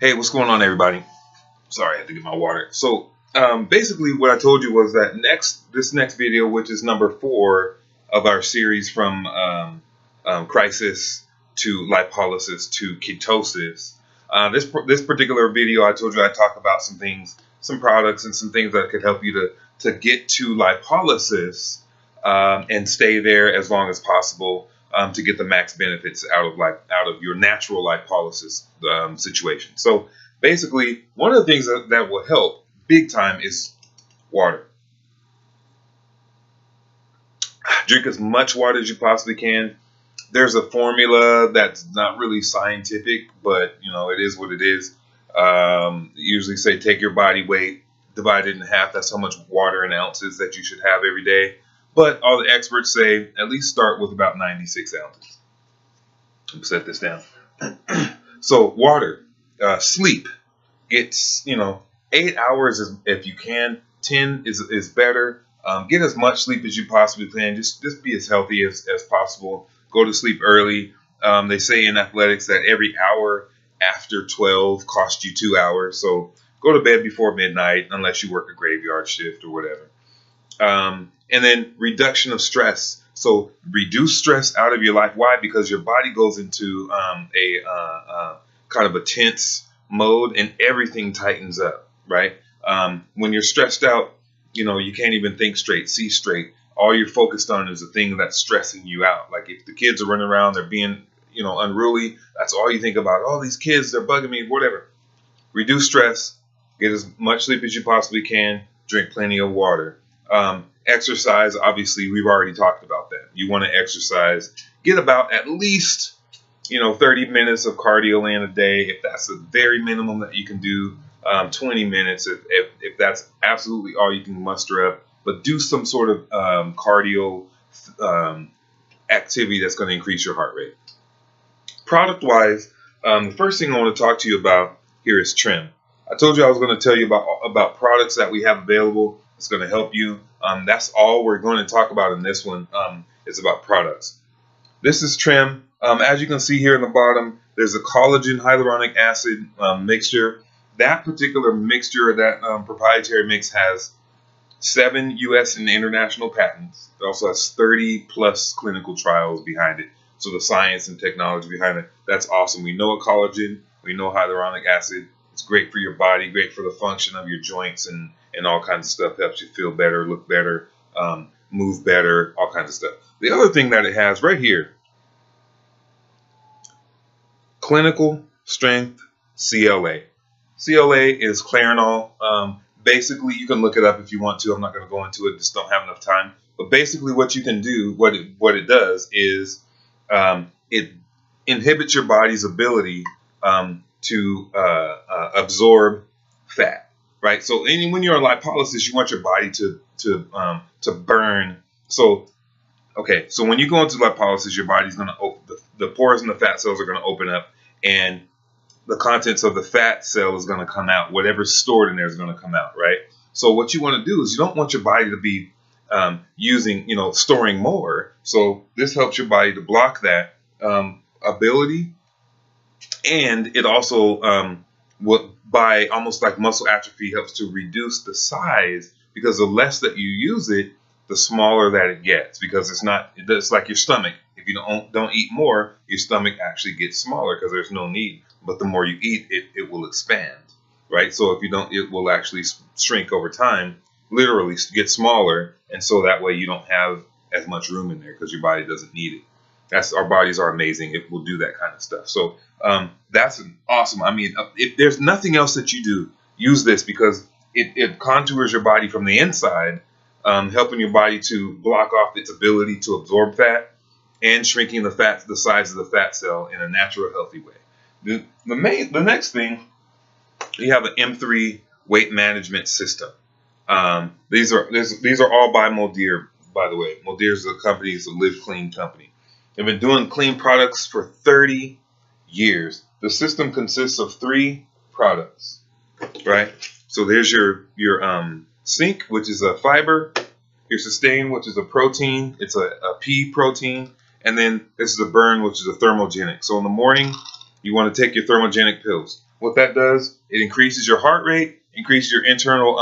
Hey, what's going on, everybody? Sorry, I had to get my water. So, basically, what I told you was that this next video, which is number 4 of our series from crisis to lipolysis to ketosis. This particular video, I told you I'd talk about some things, some products, and some things that could help you to get to lipolysis and stay there as long as possible to get the max benefits out of your natural lipolysis situation. So basically, one of the things that will help big time is water. Drink as much water as you possibly can. There's a formula that's not really scientific, but you know, it is what it is. Usually say take your body weight, divide it in half. That's how much water in ounces that you should have every day. But all the experts say at least start with about 96 ounces. Let me set this down. So water, sleep. Get 8 hours if you can. 10 is better. Get as much sleep as you possibly can. Just be as healthy as possible. Go to sleep early. They say in athletics that every hour after 12 costs you 2 hours. So go to bed before midnight unless you work a graveyard shift or whatever. And then reduction of stress. So reduce stress out of your life. Why? Because your body goes into a kind of a tense mode and everything tightens up, right? When you're stressed out, you can't even think straight, see straight. All you're focused on is the thing that's stressing you out. Like if the kids are running around, they're being, unruly. That's all you think about. Oh, these kids, they're bugging me, whatever. Reduce stress. Get as much sleep as you possibly can. Drink plenty of water. Exercise, obviously, we've already talked about that. You want to exercise. Get about at least, 30 minutes of cardio in a day. If that's the very minimum that you can do, 20 minutes if that's absolutely all you can muster up. But do some sort of cardio activity that's going to increase your heart rate. Product-wise, the first thing I want to talk to you about here is trim. I told you I was going to tell you about products that we have available. It's going to help you. That's all we're going to talk about in this one. It's about products. This is trim. As you can see here in the bottom, there's a collagen hyaluronic acid mixture. That particular mixture, that proprietary mix, has 7 U.S. and international patents. It also has 30 plus clinical trials behind it. So the science and technology behind it, that's awesome. We know a collagen, we know hyaluronic acid. It's great for your body, great for the function of your joints and all kinds of stuff. Helps you feel better, look better, move better, all kinds of stuff. The other thing that it has right here, clinical strength CLA. CLA is Clarinol. Basically, you can look it up if you want to. I'm not going to go into it. Just don't have enough time. But basically, what you can do, what it does is it inhibits your body's ability to absorb fat. Right. So when you're on lipolysis, you want your body to burn. So okay. So when you go into lipolysis, your body's going to open, the pores in the fat cells are going to open up, and the contents of the fat cell is going to come out. Whatever's stored in there is going to come out, right? So what you want to do is you don't want your body to be storing more. So this helps your body to block that ability, and it also by almost like muscle atrophy helps to reduce the size, because the less that you use it, the smaller that it gets, because it's like your stomach. If you don't eat more, your stomach actually gets smaller because there's no need. But the more you eat, it will expand, right? So if you don't, it will actually shrink over time, literally get smaller. And so that way you don't have as much room in there because your body doesn't need it. Our bodies are amazing. It will do that kind of stuff. So that's awesome. I mean, if there's nothing else that you do, use this, because it contours your body from the inside, helping your body to block off its ability to absorb fat and shrinking the size of the fat cell in a natural, healthy way. The next thing, you have an M3 weight management system. These are all by Modir, by the way. Modir is a company, it's a Live Clean company. They've been doing clean products for 30 years. The system consists of 3 products, right? So there's your zinc, which is a fiber. Your sustain, which is a protein. It's a pea protein. And then this is a burn, which is a thermogenic. So in the morning, you want to take your thermogenic pills. What that does, it increases your heart rate, increases your internal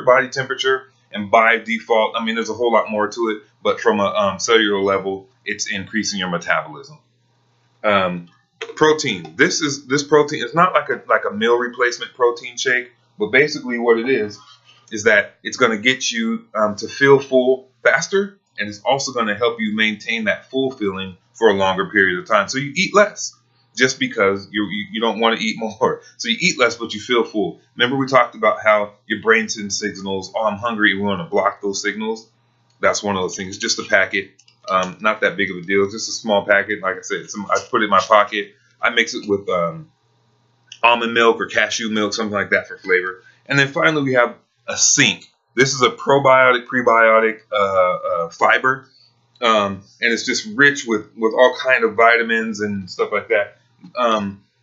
body temperature, and by default, I mean, there's a whole lot more to it, but from a cellular level, it's increasing your metabolism. Protein. This protein is not like a meal replacement protein shake, but basically what it is that it's going to get you to feel full faster, and it's also going to help you maintain that full feeling for a longer period of time. So you eat less just because you don't want to eat more. So you eat less, but you feel full. Remember we talked about how your brain sends signals, oh, I'm hungry, we want to block those signals. That's one of those things. Just a packet. Not that big of a deal. Just a small packet. Like I said, I put it in my pocket. I mix it with almond milk or cashew milk, something like that for flavor. And then finally, we have a zinc. This is a probiotic, prebiotic fiber, and it's just rich with all kind of vitamins and stuff like that.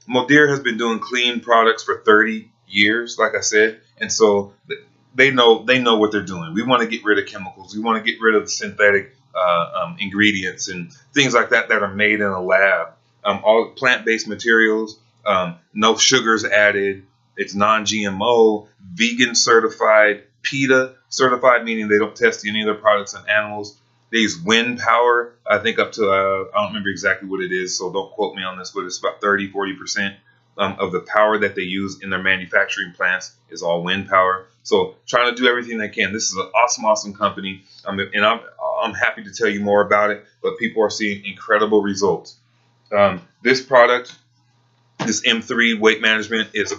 Modir has been doing clean products for 30 years, like I said, and so they know what they're doing. We want to get rid of chemicals. We want to get rid of the synthetic ingredients and things like that are made in a lab. All plant-based materials, no sugars added. It's non-GMO, vegan certified, PETA certified, meaning they don't test any of their products on animals. They use wind power, I think up to, I don't remember exactly what it is, so don't quote me on this, but it's about 40% of the power that they use in their manufacturing plants is all wind power. So trying to do everything they can. This is an awesome company, and I'm happy to tell you more about it, but people are seeing incredible results. This product, this M3 weight management, it's a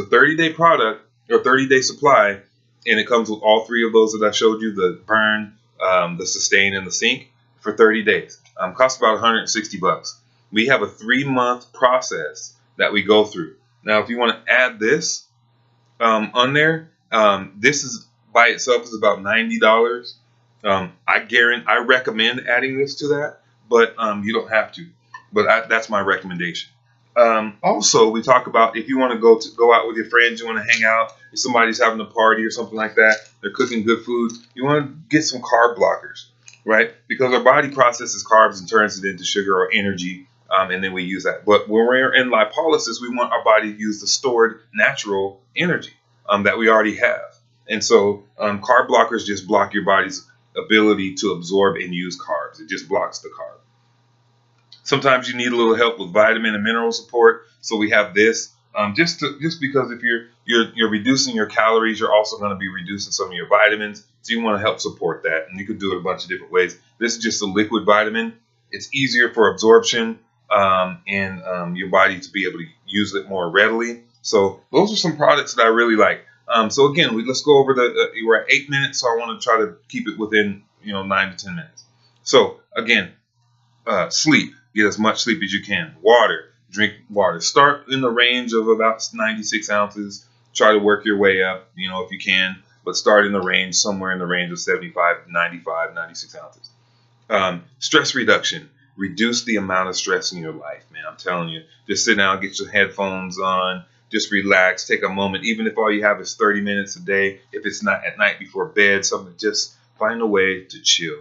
30-day product or 30-day supply, and it comes with all three of those that I showed you: the burn, the sustain, and the zinc for 30 days. Costs about $160. We have a 3-month process that we go through. Now, if you want to add this on there, this is by itself is about $90. I recommend adding this to that, but you don't have to. But that's my recommendation. Also, we talk about if you want to go out with your friends, you want to hang out, if somebody's having a party or something like that, they're cooking good food, you want to get some carb blockers, right? Because our body processes carbs and turns it into sugar or energy, and then we use that. But when we're in lipolysis, we want our body to use the stored natural energy that we already have. And so carb blockers just block your body's ability to absorb and use carbs. It just blocks the carb. Sometimes you need a little help with vitamin and mineral support, so we have this. Just because if you're reducing your calories, you're also going to be reducing some of your vitamins, so you want to help support that, and you can do it a bunch of different ways. This is just a liquid vitamin. It's easier for absorption and your body to be able to use it more readily. So those are some products that I really like. So again, let's go over we're at 8 minutes, so I want to try to keep it within 9 to 10 minutes. So again, sleep. Get as much sleep as you can. Water. Drink water. Start in the range of about 96 ounces. Try to work your way up, if you can. But start in the range, somewhere in the range of 75, 95, 96 ounces. Stress reduction. Reduce the amount of stress in your life, man. I'm telling you. Just sit down, get your headphones on. Just relax. Take a moment. Even if all you have is 30 minutes a day. If it's not at night before bed, something, just find a way to chill.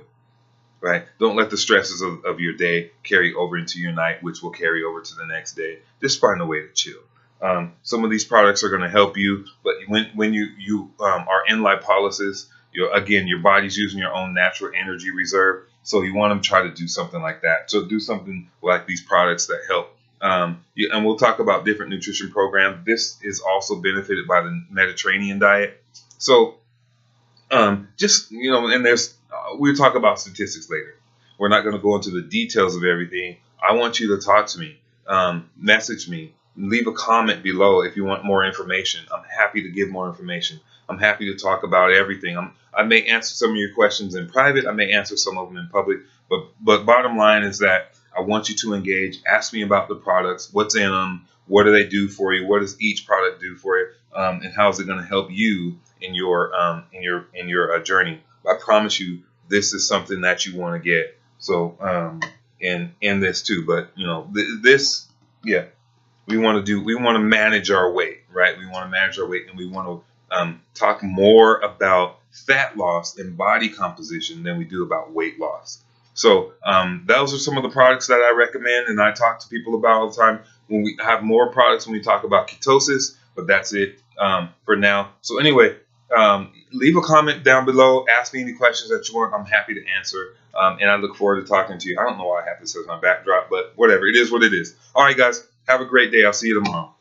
Right? Don't let the stresses of your day carry over into your night, which will carry over to the next day. Just find a way to chill. Some of these products are going to help you, but when you are in lipolysis, your body's using your own natural energy reserve, so you want to try to do something like that. So do something like these products that help. And we'll talk about different nutrition programs. This is also benefited by the Mediterranean diet. So and we'll talk about statistics later. We're not going to go into the details of everything. I want you to talk to me, message me, leave a comment below if you want more information. I'm happy to give more information. I'm happy to talk about everything. I may answer some of your questions in private. I may answer some of them in public. But bottom line is that I want you to engage. Ask me about the products. What's in them? What do they do for you? What does each product do for you? And how is it going to help you in your journey? I promise you, this is something that you want to get. So, and this too. But we want to manage our weight, right? We want to manage our weight, and we want to talk more about fat loss and body composition than we do about weight loss. So, those are some of the products that I recommend and I talk to people about all the time. when we have more products when we talk about ketosis, but that's it for now. So anyway, leave a comment down below. Ask me any questions that you want. I'm happy to answer. And I look forward to talking to you. I don't know why I have this as my backdrop, but whatever. It is what it is. All right, guys. Have a great day. I'll see you tomorrow.